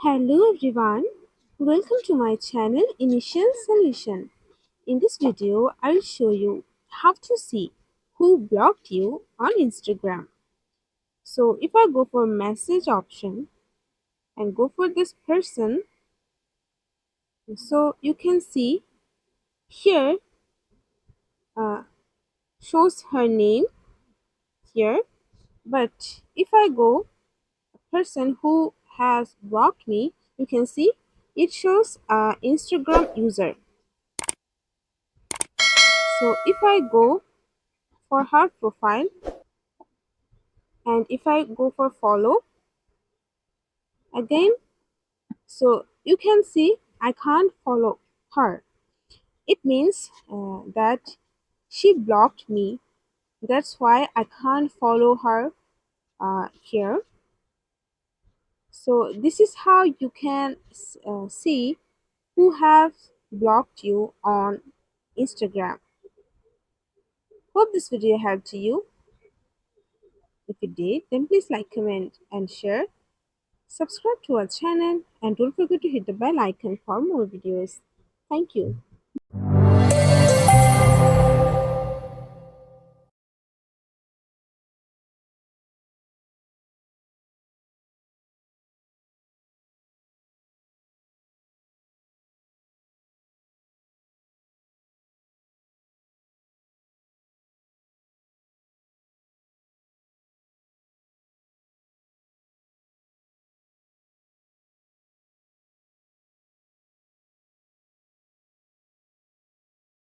Hello everyone, welcome to my channel Initial Solution. In this video, I'll show you how to see who blocked you on Instagram. So if I go for message option and go for this person, so you can see here uh, shows her name here, but if I go person who has blocked me, you can see it shows Instagram user. So if I go for her profile and if I go for follow again, so you can see I can't follow her. It means that she blocked me. That's why I can't follow her here. So this is how you can see who has blocked you on Instagram. Hope this video helped you. If it did, then please like, comment and share. Subscribe to our channel and don't forget to hit the bell icon for more videos. Thank you.